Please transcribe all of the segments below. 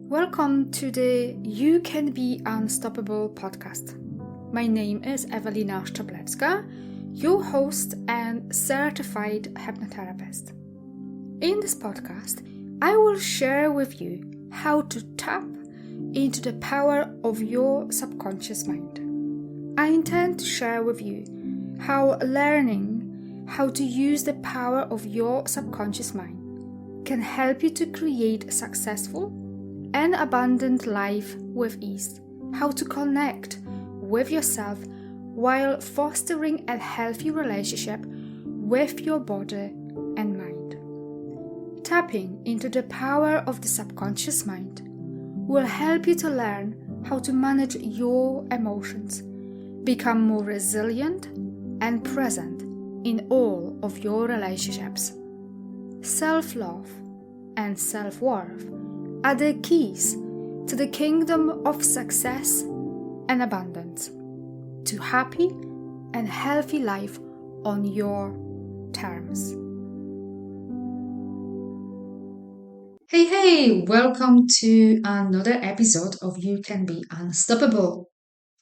Welcome to the You Can Be Unstoppable podcast. My name is Ewelina Szczeblewska, your host and certified hypnotherapist. In this podcast, I will share with you how to tap into the power of your subconscious mind. I intend to share with you how learning how to use the power of your subconscious mind can help you to create a successful and abundant life with ease, how to connect with yourself while fostering a healthy relationship with your body and mind. Tapping into the power of the subconscious mind will help you to learn how to manage your emotions, become more resilient and present in all of your relationships. Self-love and self-worth are the keys to the kingdom of success and abundance, to happy and healthy life on your terms. Hey, welcome to another episode of You Can Be Unstoppable.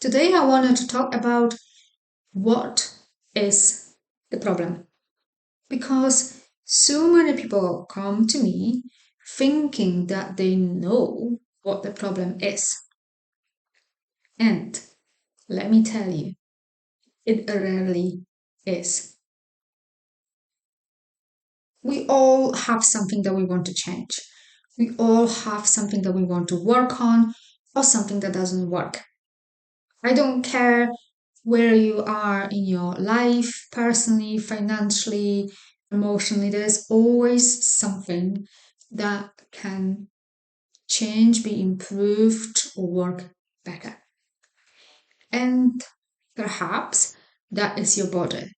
Today I wanted to talk about what is the problem. Because so many people come to me thinking that they know what the problem is. And let me tell you, it rarely is. We all have something that we want to change. We all have something that we want to work on or something that doesn't work. I don't care where you are in your life, personally, financially, emotionally, there's always something that can change, be improved, or work better. And perhaps that is your body.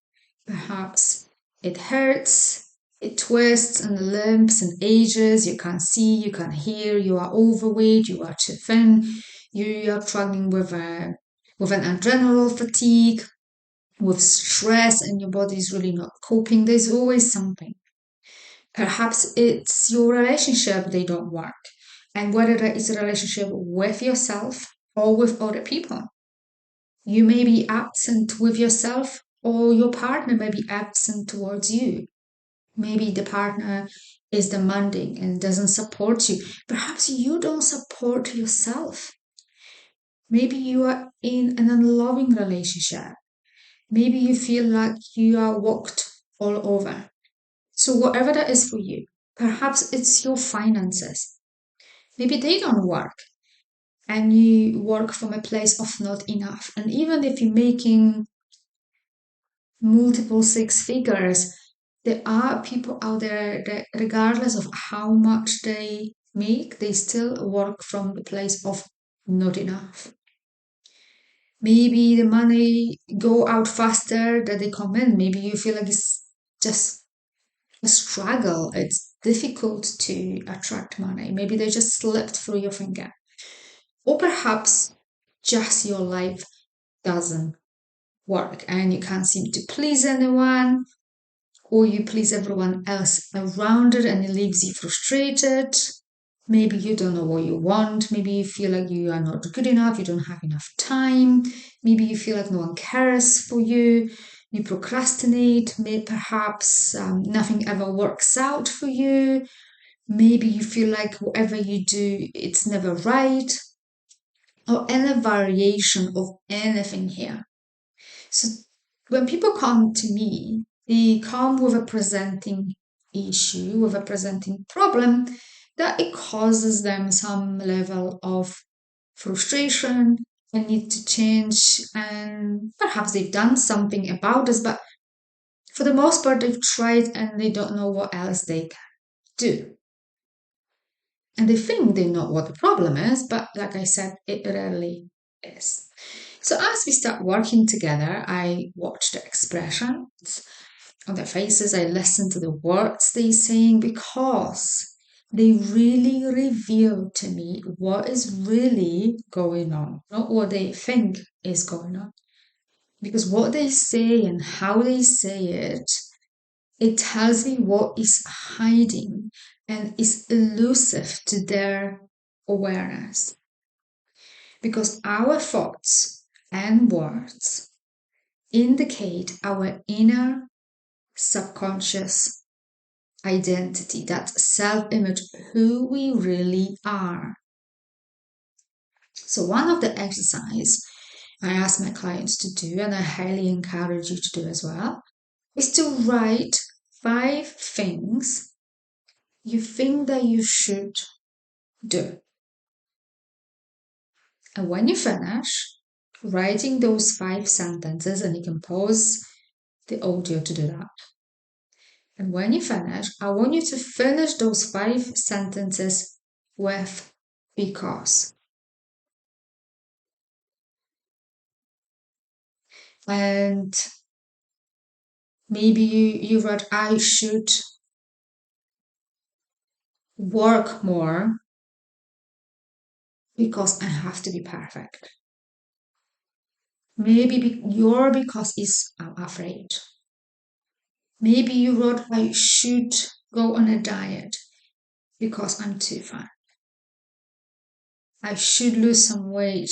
Perhaps it hurts, it twists and limps and ages, you can't see, you can't hear, you are overweight, you are too thin, you are struggling with an adrenal fatigue, with stress, and your body is really not coping. There's always something. Perhaps it's your relationship, they don't work. And whether that is a relationship with yourself or with other people. You may be absent with yourself, or your partner may be absent towards you. Maybe the partner is demanding and doesn't support you. Perhaps you don't support yourself. Maybe you are in an unloving relationship. Maybe you feel like you are walked all over. So, whatever that is for you, perhaps it's your finances. Maybe they don't work and you work from a place of not enough. And even if you're making multiple six figures, there are people out there that, regardless of how much they make, they still work from the place of not enough. Maybe the money go out faster than they come in. Maybe you feel like it's just a struggle. It's difficult to attract money. Maybe they just slipped through your finger. Or perhaps just your life doesn't work and you can't seem to please anyone, or you please everyone else around it and it leaves you frustrated. Maybe you don't know what you want. Maybe you feel like you are not good enough. You don't have enough time. Maybe you feel like no one cares for you. You procrastinate. Maybe perhaps nothing ever works out for you. Maybe you feel like whatever you do, it's never right. Or any variation of anything here. So when people come to me, they come with a presenting issue, with a presenting problem that it causes them some level of frustration and need to change, and perhaps they've done something about this, but for the most part they've tried and they don't know what else they can do. And they think they know what the problem is, but like I said, it rarely is. So as we start working together, I watch the expressions on their faces, I listen to the words they're saying, because they really reveal to me what is really going on, not what they think is going on. Because what they say and how they say it It tells me what is hiding and is elusive to their awareness. Because our thoughts and words indicate our inner subconscious identity, that self image, who we really are. So, one of the exercise I ask my clients to do, and I highly encourage you to do as well, is to write 5 things you think that you should do. And when you finish writing those 5 sentences, and you can pause the audio to do that. And when you finish, I want you to finish those 5 sentences with because. And maybe you wrote, I should work more because I have to be perfect. Maybe your because is I'm afraid. Maybe you wrote, I should go on a diet because I'm too fat. I should lose some weight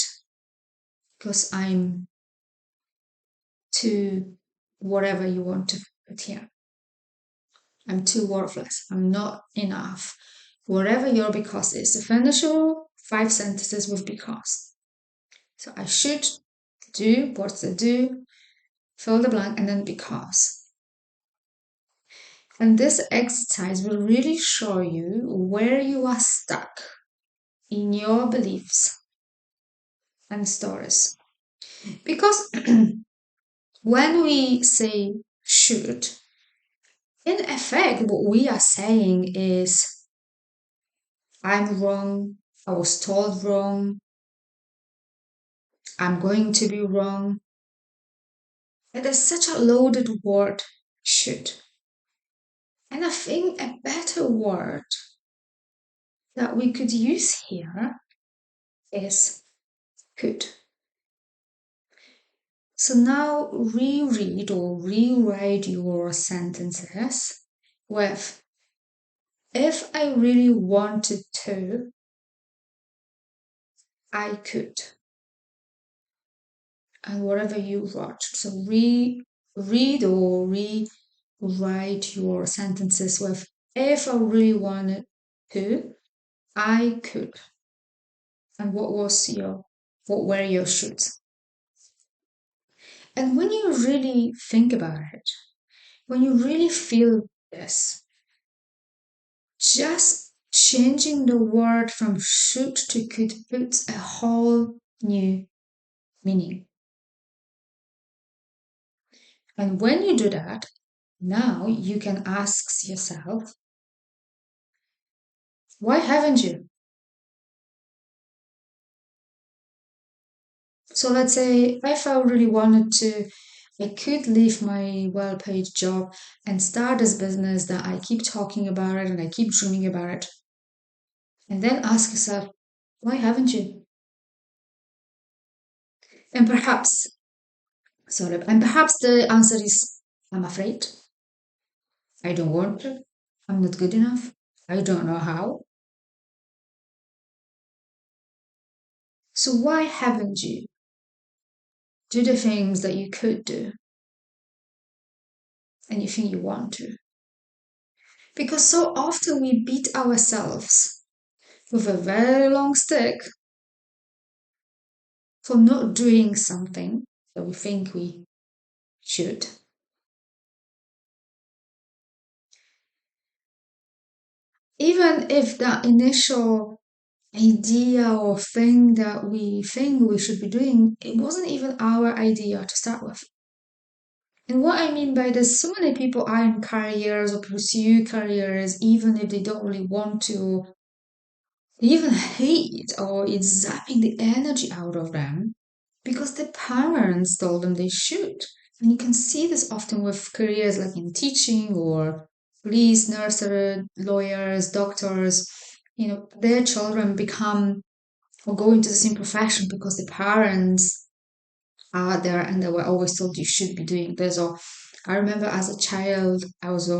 because I'm too whatever you want to put here. I'm too worthless. I'm not enough. Whatever your because is. So finish your 5 sentences with because. So I should do, what's the do, fill the blank, and then because. And this exercise will really show you where you are stuck in your beliefs and stories. Because when we say should, in effect, what we are saying is I'm wrong, I was told wrong, I'm going to be wrong. And there's such a loaded word, should. And I think a better word that we could use here is could. So now reread or rewrite your sentences with if I really wanted to, I could. And whatever you wrote. So read or rewrite your sentences with if I really wanted to, I could. And what were your shoulds? And when you really think about it, when you really feel this, just changing the word from should to could puts a whole new meaning. And when you do that, now you can ask yourself, why haven't you? So let's say if I really wanted to, I could leave my well paid job and start this business that I keep talking about it and I keep dreaming about it. And then ask yourself, why haven't you? And perhaps the answer is I'm afraid. I don't want to. I'm not good enough. I don't know how. So why haven't you? Do the things that you could do and you think you want to. Because so often we beat ourselves with a very long stick for not doing something that we think we should. Even if that initial idea or thing that we think we should be doing, it wasn't even our idea to start with. And what I mean by this, so many people are in careers or pursue careers even if they don't really want to, they even hate or it's zapping the energy out of them because the parents told them they should. And you can see this often with careers like in teaching or police, nurses, lawyers, doctors. Their children become or go into the same profession because the parents are there and they were always told you should be doing this. Or I remember as a child, I was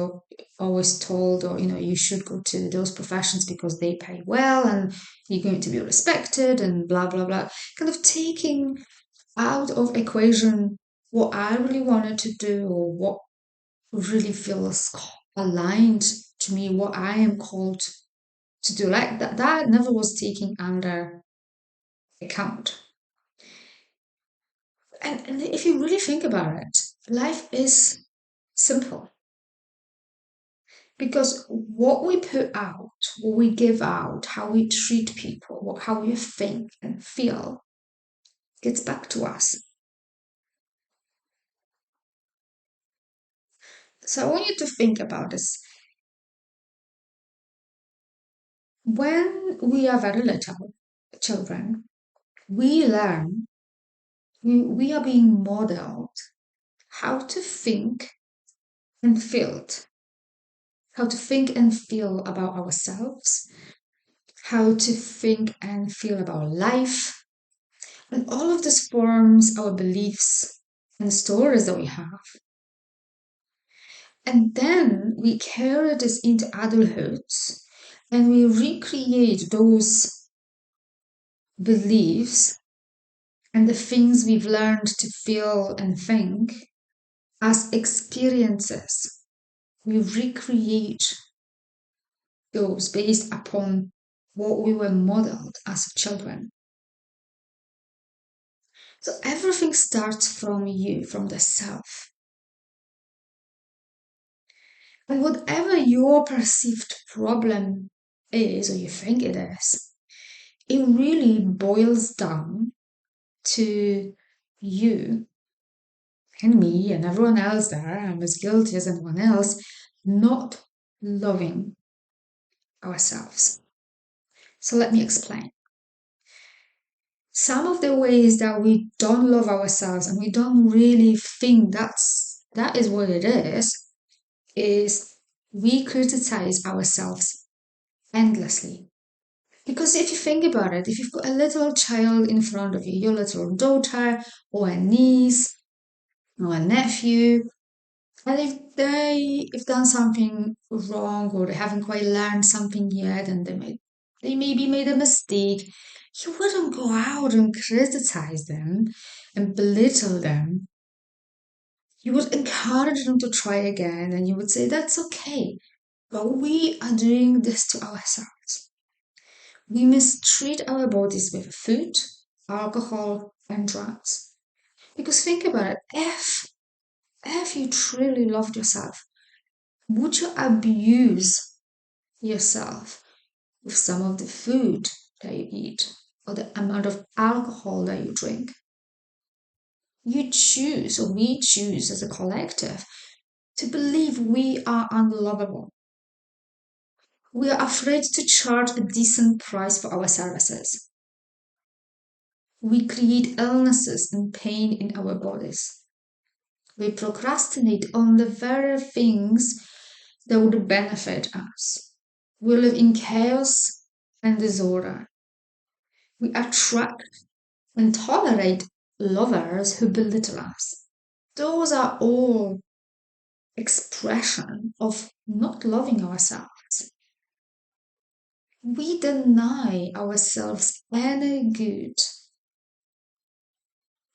always told, or you should go to those professions because they pay well and you're going to be respected and blah blah blah. Kind of taking out of equation what I really wanted to do or what really feels aligned to me, what I am called to do. Like that never was taken under account. And if you really think about it, life is simple because what we put out, what we give out, how we treat people, how we think and feel gets back to us. So I want you to think about this. When we are very little children, we learn, we are being modeled how to think and feel, how to think and feel about ourselves, how to think and feel about life. And all of this forms our beliefs and stories that we have. And then we carry this into adulthood and we recreate those beliefs and the things we've learned to feel and think as experiences. We recreate those based upon what we were modeled as children. So everything starts from you, from the self. And whatever your perceived problem is, or you think it is, it really boils down to you and me and everyone else there. I'm as guilty as anyone else, not loving ourselves. So let me explain. Some of the ways that we don't love ourselves and we don't really think that is what it is we criticize ourselves endlessly. Because if you think about it, if you've got a little child in front of you, your little daughter or a niece or a nephew, and if they've done something wrong or they haven't quite learned something yet and they maybe made a mistake, you wouldn't go out and criticize them and belittle them. You would encourage them to try again and you would say, that's okay. But we are doing this to ourselves. We mistreat our bodies with food, alcohol, and drugs. Because think about it, if you truly loved yourself, would you abuse yourself with some of the food that you eat or the amount of alcohol that you drink? You choose, or we choose as a collective, to believe we are unlovable. We are afraid to charge a decent price for our services. We create illnesses and pain in our bodies. We procrastinate on the very things that would benefit us. We live in chaos and disorder. We attract and tolerate lovers who belittle us. Those are all expression of not loving ourselves. We deny ourselves any good.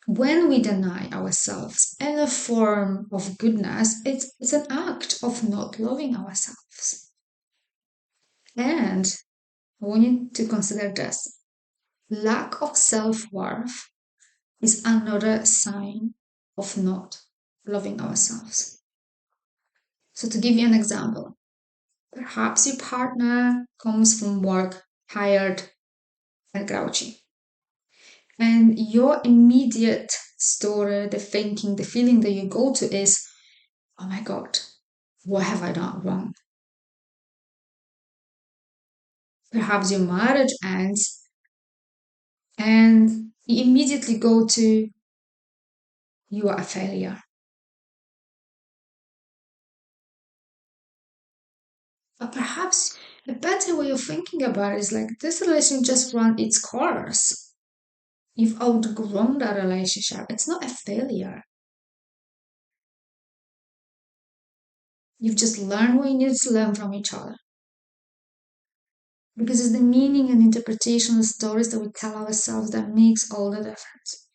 When we deny ourselves any form of goodness, it's an act of not loving ourselves. And I want you to consider this. Lack of self-worth is another sign of not loving ourselves. So to give you an example, perhaps your partner comes from work tired and grouchy. And your immediate story, the thinking, the feeling that you go to is, oh my God, what have I done wrong? Perhaps your marriage ends and you immediately go to, you are a failure. But perhaps a better way of thinking about it is like this relationship just ran its course. You've outgrown that relationship. It's not a failure. You've just learned what you need to learn from each other. Because it's the meaning and interpretation of stories that we tell ourselves that makes all the difference.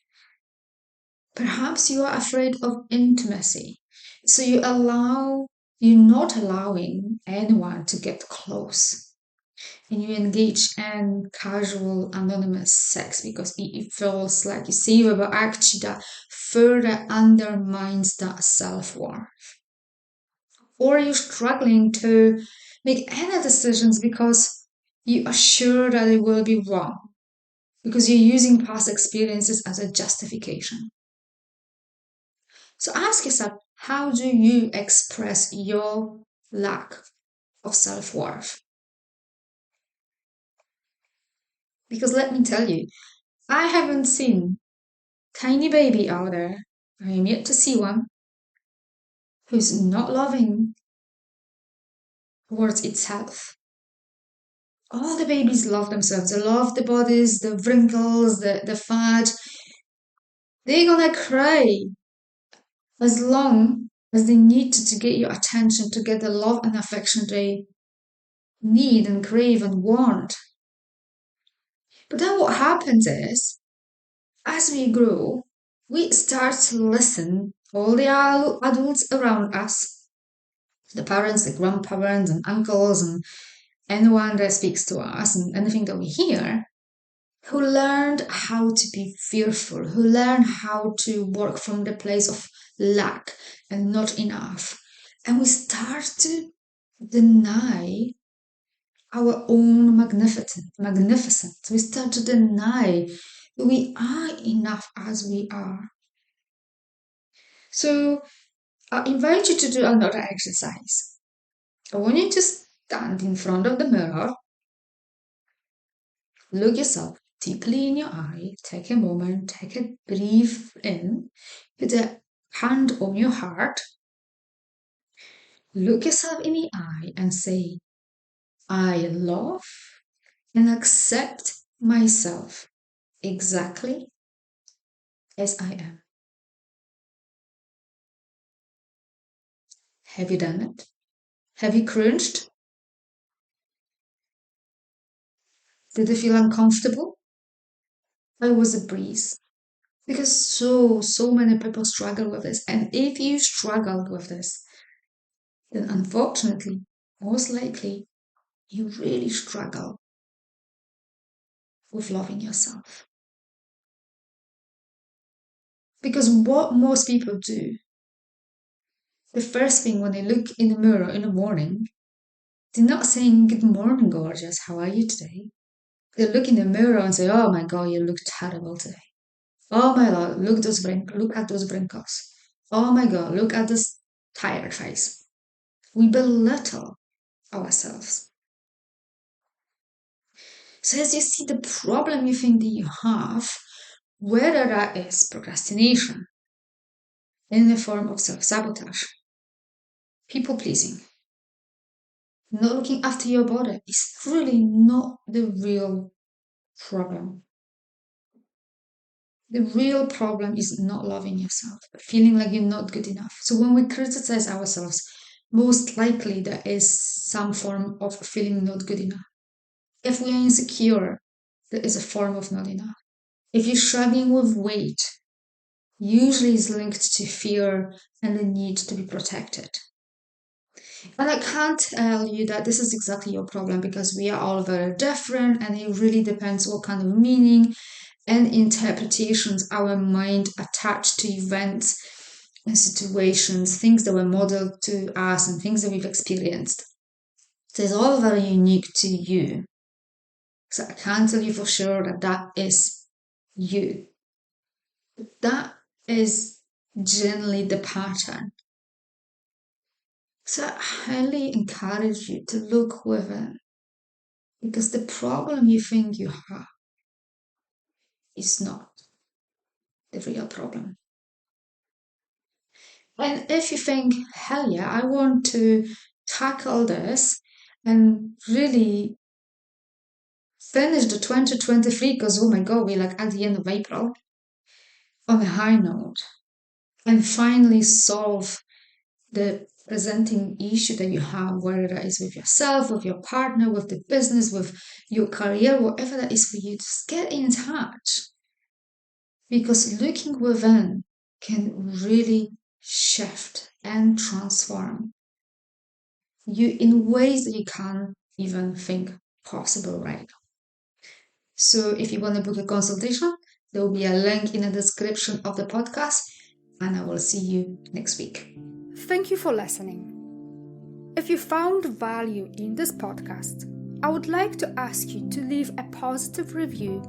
Perhaps you are afraid of intimacy. So you're not allowing anyone to get close. And you engage in casual, anonymous sex because it feels like you safer, but actually that further undermines that self worth. Or you're struggling to make any decisions because you are sure that it will be wrong, because you're using past experiences as a justification. So ask yourself, how do you express your lack of self worth? Because let me tell you, I haven't seen tiny baby out there. I am yet to see one who's not loving towards itself. All the babies love themselves. They love the bodies, the wrinkles, the fat. They're gonna cry as long as they need to get your attention, to get the love and affection they need and crave and want. But then what happens is, as we grow, we start to listen to all the adults around us, the parents, the grandparents, and uncles, and anyone that speaks to us, and anything that we hear, who learned how to be fearful, who learned how to work from the place of lack and not enough. And we start to deny our own magnificence. We start to deny that we are enough as we are. So I invite you to do another exercise. I want you to stand in front of the mirror, look yourself deeply in your eye, take a moment, take a breath in, put a hand on your heart, look yourself in the eye and say, I love and accept myself exactly as I am. Have you done it? Have you cringed? Did it feel uncomfortable? I was a breeze. Because so many people struggle with this. And if you struggled with this, then unfortunately, most likely, you really struggle with loving yourself. Because what most people do, the first thing when they look in the mirror in the morning, they're not saying, Good morning, gorgeous, how are you today? They look in the mirror and say, Oh my God, you look terrible today. Oh my God, look at those wrinkles. Oh my God, look at this tired face. We belittle ourselves. So as you see the problem you think that you have, whether that is procrastination in the form of self-sabotage, people pleasing, not looking after your body, is really not the real problem. The real problem is not loving yourself, feeling like you're not good enough. So when we criticize ourselves, most likely there is some form of feeling not good enough. If we are insecure, there is a form of not enough. If you're struggling with weight, usually is linked to fear and the need to be protected. And I can't tell you that this is exactly your problem because we are all very different and it really depends what kind of meaning and interpretations our mind attached to events and situations, things that were modeled to us and things that we've experienced. So it's all very unique to you. So I can't tell you for sure that that is you. That is generally the pattern. So I highly encourage you to look within because the problem you think you have is not the real problem. And if you think, hell yeah, I want to tackle this and really finish the 2023 because oh my god, we're like at the end of April on a high note and finally solve the presenting issue that you have, whether that is with yourself, with your partner, with the business, with your career, whatever that is for you, just get in touch. Because looking within can really shift and transform you in ways that you can't even think possible right now. So if you want to book a consultation, there will be a link in the description of the podcast, and I will see you next week. Thank you for listening. If you found value in this podcast, I would like to ask you to leave a positive review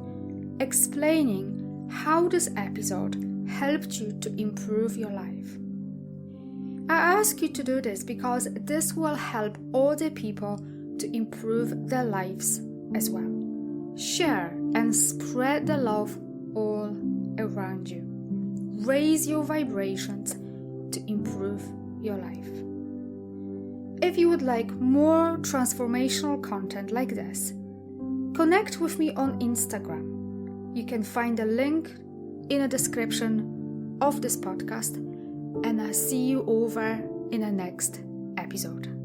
explaining how this episode helped you to improve your life. I ask you to do this because this will help other people to improve their lives as well. Share and spread the love all around you. Raise your vibrations to improve your life. If you would like more transformational content like this, connect with me on Instagram. You can find a link in the description of this podcast, and I'll see you over in the next episode.